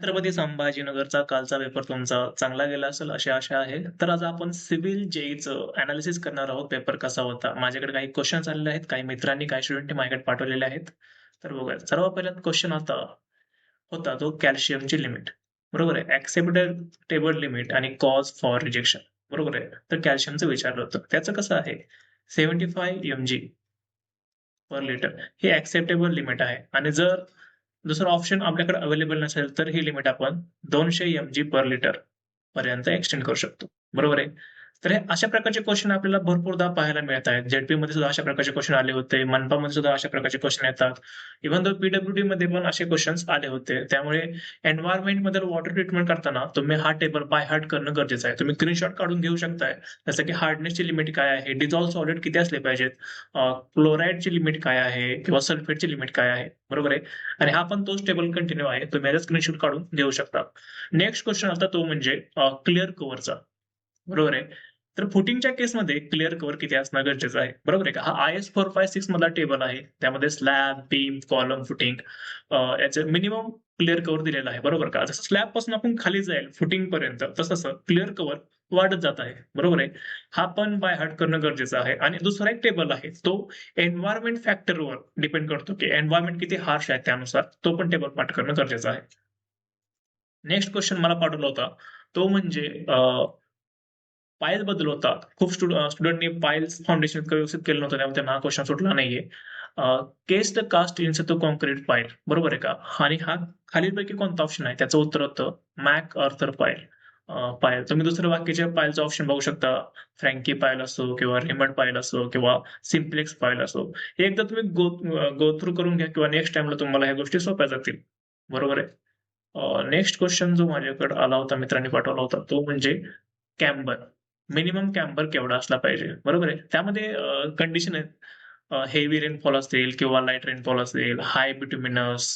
छत्रपती संभाजीनगरचा कालचा पेपर तुमचा चांगला गेला असेल अशी आशा आहे. तर आज आपण सिव्हिल जेईचं अनालिसिस करणार आहोत. पेपर कसा होता? माझ्याकडे काही क्वेशन्स आलेले आहेत. काही मित्रांनी, काही स्टुडंटनी माझ्याकडे पाठवलेले आहेत. तर बघूया. सर्वात पहिला क्वेशन होता तो कॅल्शियमची लिमिट. बरोबर आहे. ॲक्सेप्टेबल लिमिट आणि कॉज फॉर रिजेक्शन. बरोबर आहे. तर कॅल्शियमचं विचारलं होतं. त्याचं कसं आहे? 75 mg पर लिटर ही ॲक्सेप्टेबल लिमिट आहे आणि जर दुसरा ऑप्शन आपल्याकडे अवेलेबल नसेल तर ही लिमिट आपण 200 mg पर लिटर पर्यंत एक्सटेंड करू शकतो. बरोबर आहे. तर हे अशा प्रकारचे क्वेश्चन आपल्याला भरपूरदा पाहायला मिळत आहेत. झेडपी मध्ये सुद्धा अशा प्रकारचे क्वेश्चन आले होते. मनपामध्ये सुद्धा अशा प्रकारचे क्वेश्चन येतात. इव्हन दो पीडब्ल्यूडी मध्ये पण असे क्वेश्चन्स आले होते. त्यामुळे एन्व्हायरमेंट मध्ये वॉटर ट्रीटमेंट करताना तुम्ही हा टेबल बाय हार्ट करणं गरजेचं आहे. तुम्ही स्क्रीनशॉट काढून घेऊ शकताय. जसं की हार्डनेसची लिमिट काय आहे, डिझॉल्व्ह सॉलिड किती असले पाहिजेत, क्लोराईडची लिमिट काय आहे किंवा सल्फेटची लिमिट काय आहे. बरोबर आहे. आणि हा पण तोच टेबल कंटिन्यू आहे. तुम्ही याचा स्क्रीनशॉट काढून घेऊ शकता. नेक्स्ट क्वेश्चन आता तो म्हणजे क्लिअर कव्हरचा. बरोबर आहे. तर फुटिंगच्या केसमध्ये क्लिअर कव्हर किती असणं गरजेचं आहे. बरोबर आहे का? हा IS 456 मधला टेबल आहे. त्यामध्ये स्लॅब, बीम, कॉलम, फुटिंग याचं मिनिमम क्लिअर कव्हर दिलेला आहे. बरोबर का? जसं स्लॅब पासून आपण खाली जाईल फुटिंग पर्यंत तसं क्लिअर कव्हर वाढत जात आहे. बरोबर आहे. हा पण बाय हार्ट करणं गरजेचं आहे. आणि दुसरा एक टेबल आहे तो एन्व्हायरमेंट फॅक्टरवर डिपेंड करतो की एन्व्हायरमेंट किती हार्श आहे त्यानुसार तो पण टेबल पाठ करणं गरजेचं आहे. नेक्स्ट क्वेश्चन मला पाठवला होता तो म्हणजे पायल्स बद्दल होता. खूप स्टुडंटनी पायल्स फाउंडेशन इतकं व्यवस्थित केलं नव्हतं, त्यामुळे त्यांना हा क्वेश्चन सुटला नाहीये. Case the cast in to concrete pile. बरोबर आहे का? आणि हा खालीलपैकी कोणता ऑप्शन आहे? त्याचं उत्तर होतं मॅक अर्थर पाईल. पायल. तुम्ही दुसऱ्या वाक्याच्या पायलचा ऑप्शन बघू शकता. फ्रँकी पायल असो किंवा रेमंड पायल असो किंवा सिम्प्लेक्स पायल असो. हे एकदा तुम्ही गो थ्रू करून घ्या किंवा नेक्स्ट टाइमला तुम्हाला ह्या गोष्टी सोप्या जातील. बरोबर आहे. नेक्स्ट क्वेश्चन जो माझ्याकडे आला होता, मित्रांनी पाठवला होता तो म्हणजे कॅम्बर. मिनिमम कॅम्बर केवढा असला पाहिजे. बरोबर आहे. त्यामध्ये कंडिशन आहेत. हेवी रेनफॉल असेल किंवा लाईट रेनफॉल असेल, high bituminous,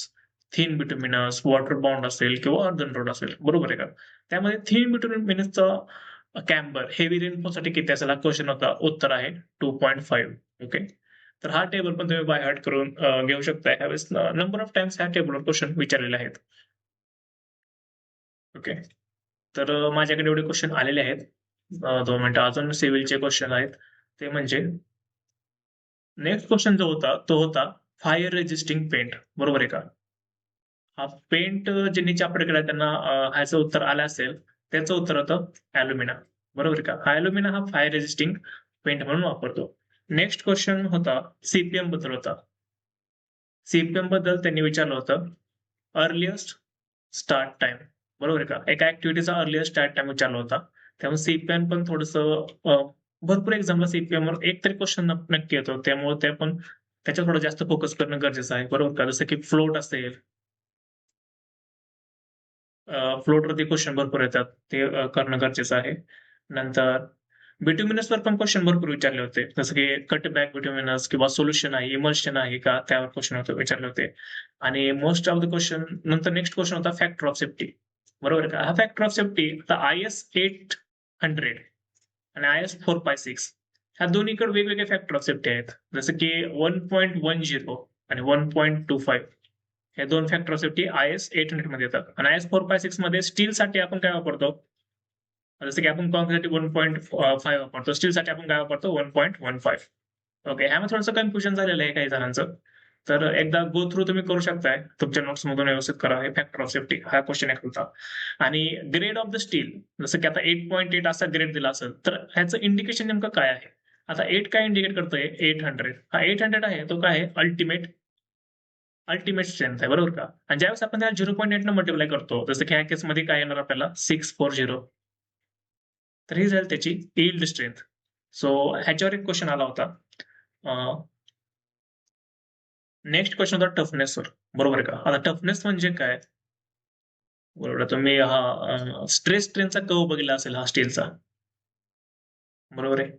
thin bituminous, water bound असेल किंवा अर्धन रोड असेल. बरोबर आहे का? त्यामध्ये थिन बिटुमिनसचा कॅम्बर हेवी रेनफॉल साठी किती असेल हा क्वेश्चन होता. उत्तर आहे 2.5. ओके. तर हा टेबल पण तुम्ही बाय हार्ट करून घेऊ शकता. ह्यावेळेस नंबर ऑफ टाइम्स ह्या टेबलवर क्वेश्चन विचारलेले आहेत. ओके. तर माझ्याकडे एवढे क्वेश्चन आलेले आहेत. 2 मिनिटं अजून सिव्हिलचे क्वेश्चन आहेत. ते म्हणजे नेक्स्ट क्वेश्चन जो होता तो होता फायर रेजिस्टिंग पेंट. बरोबर आहे का? हा पेंट ज्यांनी चापट केला त्यांना ह्याचं उत्तर आलं असेल. त्याचं उत्तर होतं अॅल्युमिना. बरोबर आहे का? हा अॅल्युमिना हा फायर रेजिस्टिंग पेंट म्हणून वापरतो. नेक्स्ट क्वेश्चन होता सीपीएम बद्दल होता. सीपीएम बद्दल त्यांनी विचारलं होतं अर्लिएस्ट स्टार्ट टाइम. बरोबर आहे का? एका ऍक्टिव्हिटीचा अर्लिएस्ट स्टार्ट टाइम विचारला होता. त्यामुळे सीपीएम पण थोडंसं भरपूर एक्झामला सीपीएमवर एक तरी क्वेश्चन नक्की येतो. त्यामुळे ते पण त्याच्यावर थोडं जास्त फोकस करणं गरजेचं आहे. बरोबर का? जसं की फ्लोट असेल, फ्लोटवरती क्वेश्चन भरपूर येतात. ते करणं गरजेचं आहे. नंतर बिट्युमिनसवर पण क्वेश्चन भरपूर विचारले होते. जसं की कट बॅक बिट्युमिनस किंवा सोल्युशन आहे, इमल्शन आहे का? त्यावर क्वेश्चन होते विचारले होते. आणि मोस्ट ऑफ द क्वेश्चन नंतर नेक्स्ट क्वेश्चन होता फॅक्टर ऑफ सेफ्टी. बरोबर आहे का? हा फॅक्टर ऑफ सेफ्टी आता IS 800 आणि IS 456 ह्या दोन्हीकडे वेगवेगळे फॅक्टर ऑफ सेफ्टी आहेत. जसं की 1.10 आणि 1.25 हे दोन फॅक्टर ऑफ सेफ्टी IS 800 मध्ये येतात. आणि IS 456 मध्ये स्टीलसाठी आपण काय वापरतो? जसं की आपण कॉन्क्रीटसाठी 1.5 वापरतो. स्टीलसाठी आपण काय वापरतो? 1.15. ओके. ह्यामध्ये थोडंसं कन्फ्युजन झालेलं आहे काही जणांचं. तर एकदा गो थ्रू तुम्ही करू शकताय. तुमच्या नोट्स मधून व्यवस्थित करा. हे फॅक्टर ऑफ सेफ्टी हा क्वेश्चन एक होता. आणि ग्रेड ऑफ द स्टील जसं की आता 8.8 असा ग्रेड दिला असेल तर ह्याचं इंडिकेशन नेमकं काय आहे? आता 8 काय इंडिकेट करतोय? 800. हा 800 आहे तो काय आहे? अल्टिमेट अल्टिमेट स्ट्रेंथ आहे. बरोबर का? आणि ज्यावेळेस आपण त्याला 0.8 न मल्टिप्लाय करतो, जसं की ह्या केसमध्ये काय येणार आपल्याला 640. तर ही झाली त्याची यील्ड स्ट्रेंथ. सो ह्याच्यावर एक क्वेश्चन आला होता. नेक्स्ट क्वेश्चन होता टफनेसवर. बरोबर आहे का? आता टफनेस म्हणजे काय? बरोबर. तुम्ही हा स्ट्रेस स्ट्रेनचा कर्व बघितला असेल हा स्टीलचा. बरोबर आहे.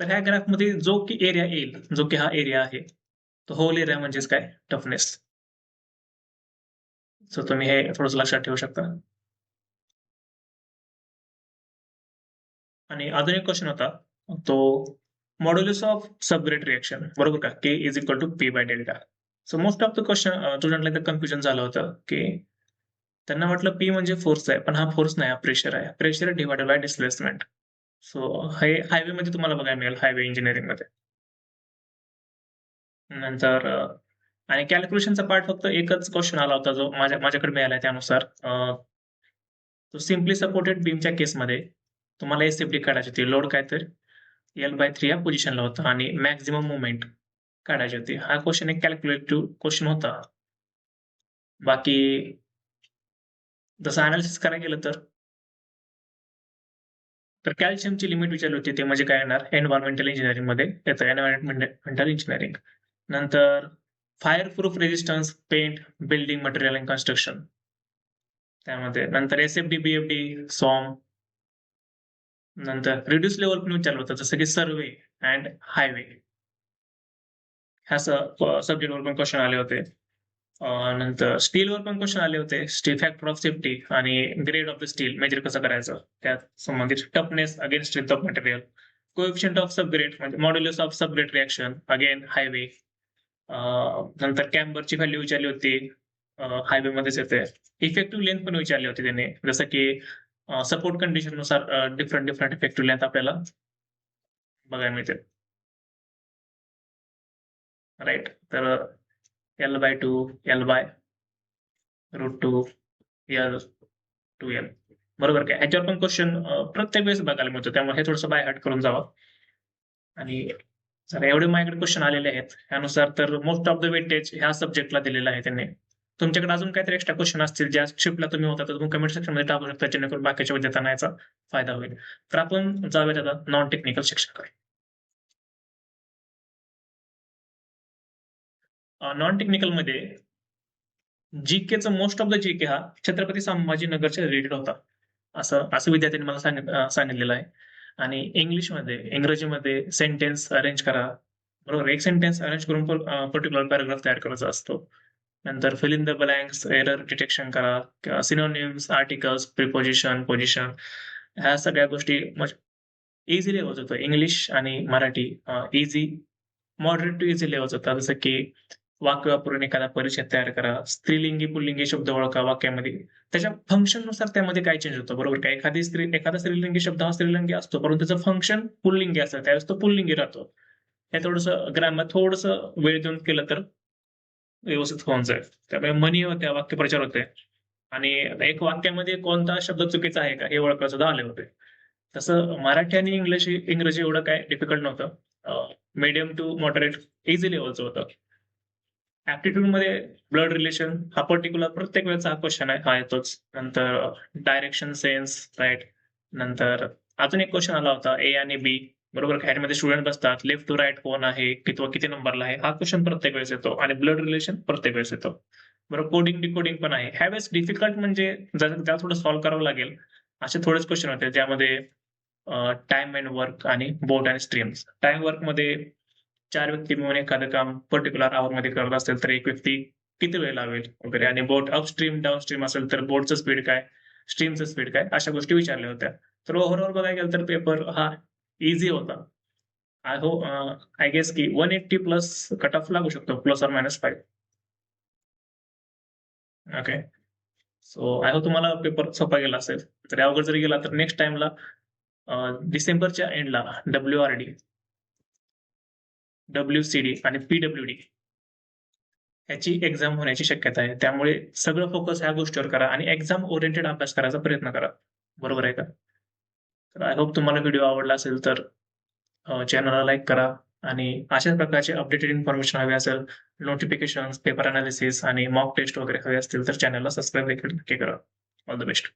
तर ह्या ग्राफमध्ये जो की एरिया येईल, जो की हा एरिया आहे, तो होल एरिया म्हणजेच काय? टफनेस. सो तुम्ही हे थोडंसं लक्षात ठेवू शकता. आणि अजून एक क्वेश्चन होता तो मॉड्युलस ऑफ सबग्रेड रिएक्शन. बरोबर का? K is equal to P by delta. So most of the question स्टुडंटला इथं कन्फ्युजन झालं होतं, की त्यांना वाटलं पी म्हणजे फोर्स आहे, पण हा फोर्स नाही, हा प्रेशर आहे. Pressure divided by displacement. So हे हायवेमध्ये तुम्हाला बघायला मिळेल, हायवे इंजिनिअरिंगमध्ये. नंतर आणि कॅल्क्युलेशनचा पार्ट फक्त एकच क्वेश्चन आला होता, जो माझ्याकडे मिळाला त्यानुसार. तो सिम्पली सपोर्टेड बीमच्या केसमध्ये तुम्हाला एसएफडी काढायची होती. लोड काय तर L/3 या पोझिशनला होता आणि मॅक्झिमम मुवमेंट काढायची होती. हा क्वेश्चन एक कॅल्क्युलेटिव्ह क्वेश्चन होता. बाकी जसं अनालिसिस करायला गेलं तर कॅल्शियमची लिमिट विचारली होती. ते म्हणजे काय येणार, एन्व्हायरमेंटल इंजिनिअरिंगमध्ये येतं, एन्व्हायरमेंटल इंजिनिअरिंग. नंतर fire proof resistance, paint, building material and construction, त्यामध्ये नंतर एसएफडी, बीएफडी, सॉम. नंतर रिड्यूस लेवल पण विचारलं होतं, जसं की सर्वे अँड हायवे, ह्या सब्जेक्टवर पण क्वेश्चन आले होते. नंतर स्टीलवर पण क्वेश्चन आले होते. स्टील फॅक्टर ऑफ सेफ्टी आणि grade of the steel measure कसं करायचं, त्यात संबंधित toughness against strength of material, coefficient of subgrade म्हणजे modulus of subgrade reaction, again highway. नंतर कॅम्बरची व्हॅल्यू विचारली होती, हायवे मध्येच येते. इफेक्टिव्ह लेंथ पण विचारली होती त्यांनी, जसं की सपोर्ट कंडिशन नुसार डिफरंट डिफरंट इफेक्टिव्ह लेंथ आपल्याला बघायला मिळते. राईट. तर L/2, L/√2, L/2L, बरोबर काय? ह्याच्यावर पण क्वेश्चन प्रत्येक वेळेस बघायला मिळतो, त्यामुळे हे थोडंसं बाय हार्ट करून जावं. आणि जर एवढे माझ्याकडे क्वेश्चन आलेले आहेत त्यानुसार, तर मोस्ट ऑफ द वेटेज ह्या सब्जेक्टला दिलेलं आहे त्यांनी. तुमच्याकडे अजून काहीतरी एक्स्ट्रा क्वेश्चन असतील ज्या शिफ्टला तुम्ही होता, तर तुम्ही कमेंट सेक्शनमध्ये टाकू शकता, जेणेकरून बाकीच्या विद्यार्थ्यांना याचा फायदा होईल. तर आपण जाऊयात आता नॉन टेक्निकल सेक्शनकडे. नॉन टेक्निकलमध्ये जीकेचं मोस्ट ऑफ द जीके हा छत्रपती संभाजीनगरच्या रिलेटेड होता, असं असं विद्यार्थ्यांनी मला सांगितलेलं आहे. आणि इंग्रजीमध्ये सेंटेन्स अरेंज करा, बरोबर, एक सेंटेन्स अरेंज करून पर्टिक्युलर पॅराग्राफ तयार करायचा असतो. नंतर fill in the blanks, error detection करा, सिनोनिम्स, आर्टिकल्स, प्रिपोजिशन, पोजिशन, ह्या सगळ्या गोष्टी इझी लेवल्स होतं. इंग्लिश आणि Marathi easy, moderate to easy levels होता. जसं की वाक्य वापरून एखादा परिच्छेद तयार करा, स्त्रीलिंगी पुल्लिंगी शब्द ओळखा वाक्यामध्ये, त्याच्या फंक्शननुसार त्यामध्ये काय चेंज होतं, बरोबर काय? एखादा स्त्रीलिंगी शब्द हा स्त्रीलिंगी असतो, परंतु त्याचं फंक्शन पुल्लिंगी असतं, त्यावेळेस तो पुल्लिंगी राहतो. हे थोडंसं ग्रामर थोडंसं वेळ देऊन केलं तर व्यवस्थित होऊन जाईल. त्यामुळे म्हणी होत्या, वाक्यप्रचार होते, आणि एक वाक्यामध्ये कोणता शब्द चुकीचा आहे का हे ओळखायला सुद्धा आले होते. तसं मराठी आणि इंग्रजी एवढं काय डिफिकल्ट नव्हतं. मीडियम टू मॉडरेट इझी लेवलचं होतं. ऍप्टिट्यूड मध्ये ब्लड रिलेशन हा पर्टिक्युलर प्रत्येक वेळेचा हा क्वेश्चन आहे, हा येतोच. नंतर डायरेक्शन सेन्स, राईट. नंतर अजून एक क्वेश्चन आला होता, ए आणि बी, बरोबर, ह्यामध्ये स्टुडंट बसतात, लेफ्ट टू राईट कोण आहे, किती नंबरला आहे, हा क्वेश्चन प्रत्येक वेळेस येतो. आणि ब्लड रिलेशन प्रत्येक वेळेस येतो, बरोबर. कोडिंग डिकोडिंग पण आहे. ह्यावेळेस डिफिकल्ट म्हणजे ज्याला थोडं सॉल्व्ह करावं लागेल असे थोडेच क्वेश्चन होते, ज्यामध्ये टाइम अँड वर्क आणि बोट आणि स्ट्रीम्स. टाइम वर्क मध्ये 4 व्यक्ती मिळून एखादं काम पर्टिक्युलर मध्ये करत असेल तर एक व्यक्ती किती वेळ लावेल वगैरे, आणि बोट अपस्ट्रीम डाऊनस्ट्रीम असेल तर बोटचं स्पीड काय, स्ट्रीमचं स्पीड काय, अशा गोष्टी विचारल्या होत्या. तर ओव्हरऑल बघायला गेलं तर पेपर हा इझी होता. आय गेस की 180 प्लस कट ऑफ लागू शकतो, ±5. ओके. सो आय होप तुम्हाला पेपर सोपा गेला असेल. तर अवघड जरी गेला तर नेक्स्ट टाइमला डिसेंबरच्या एंडला WRD, WCD आणि PWD ह्याची एक्झाम होण्याची शक्यता आहे. त्यामुळे सगळं फोकस ह्या गोष्टीवर करा आणि एक्झाम ओरिएंटेड अभ्यास करायचा प्रयत्न करा, बरोबर आहे का? तर आय होप तुम्हाला व्हिडिओ आवडला असेल तर चॅनलला लाईक करा, आणि अशाच प्रकारचे अपडेटेड इन्फॉर्मेशन हवे असेल, नोटिफिकेशन, पेपर अनालिसिस आणि मॉक टेस्ट वगैरे हवे असतील तर चॅनलला सबस्क्राईब देखील नक्की करा. All the best.